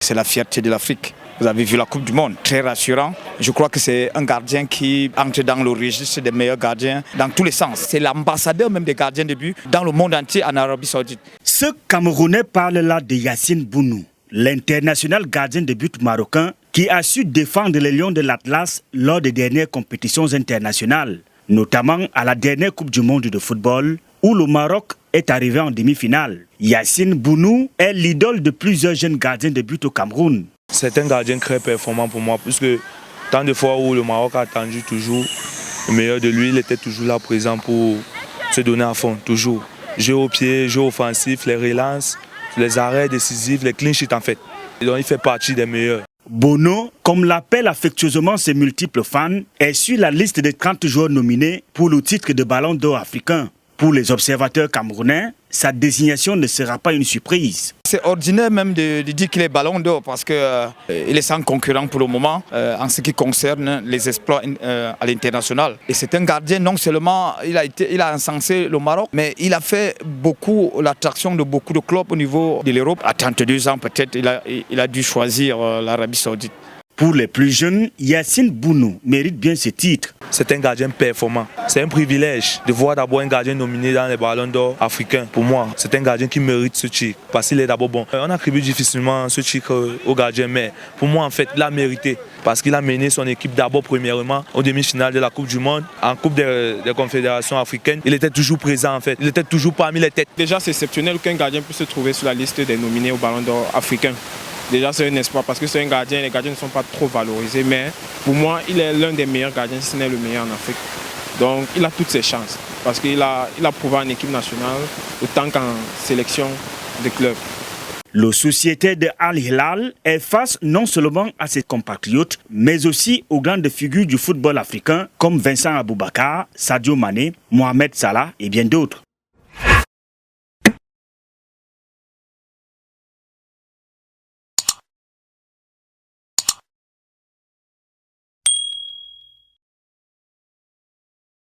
C'est la fierté de l'Afrique. Vous avez vu la Coupe du Monde, très rassurant. Je crois que c'est un gardien qui entre dans le registre des meilleurs gardiens dans tous les sens. C'est l'ambassadeur même des gardiens de but dans le monde entier en Arabie Saoudite. Ce Camerounais parle là de Yacine Bounou, l'international gardien de but marocain qui a su défendre les Lions de l'Atlas lors des dernières compétitions internationales, notamment à la dernière Coupe du Monde de football où le Maroc est arrivé en demi-finale. Yacine Bounou est l'idole de plusieurs jeunes gardiens de but au Cameroun. C'est un gardien très performant pour moi, puisque tant de fois où le Maroc a attendu toujours le meilleur de lui, il était toujours là présent pour se donner à fond, toujours. Jeu au pied, jeu offensif, les relances, les arrêts décisifs, les clean sheets en fait. Et donc il fait partie des meilleurs. Bono, comme l'appellent affectueusement ses multiples fans, est sur la liste des 30 joueurs nominés pour le titre de Ballon d'Or africain. Pour les observateurs camerounais, sa désignation ne sera pas une surprise. C'est ordinaire même de dire qu'il est Ballon d'Or parce qu'il est sans concurrent pour le moment en ce qui concerne les exploits à l'international. Et c'est un gardien, non seulement il a encensé le Maroc, mais il a fait beaucoup l'attraction de beaucoup de clubs au niveau de l'Europe. À 32 ans peut-être, il a dû choisir l'Arabie Saoudite. Pour les plus jeunes, Yacine Bounou mérite bien ce titre. C'est un gardien performant. C'est un privilège de voir d'abord un gardien nominé dans les Ballons d'Or africains. Pour moi, c'est un gardien qui mérite ce titre parce qu'il est d'abord bon. On attribue difficilement ce titre au gardien, mais pour moi, en fait, il a mérité parce qu'il a mené son équipe d'abord, premièrement, aux demi-finales de la Coupe du Monde. En Coupe des Confédérations africaines, il était toujours présent, en fait. Il était toujours parmi les têtes. Déjà, c'est exceptionnel qu'un gardien puisse se trouver sur la liste des nominés au Ballon d'Or africain. Déjà, c'est un espoir parce que c'est un gardien, les gardiens ne sont pas trop valorisés, mais pour moi, il est l'un des meilleurs gardiens, si ce n'est le meilleur en Afrique. Donc, il a toutes ses chances parce qu'il a prouvé en équipe nationale autant qu'en sélection de club. Le sociétaire de Al Hilal est face non seulement à ses compatriotes, mais aussi aux grandes figures du football africain comme Vincent Aboubakar, Sadio Mané, Mohamed Salah et bien d'autres.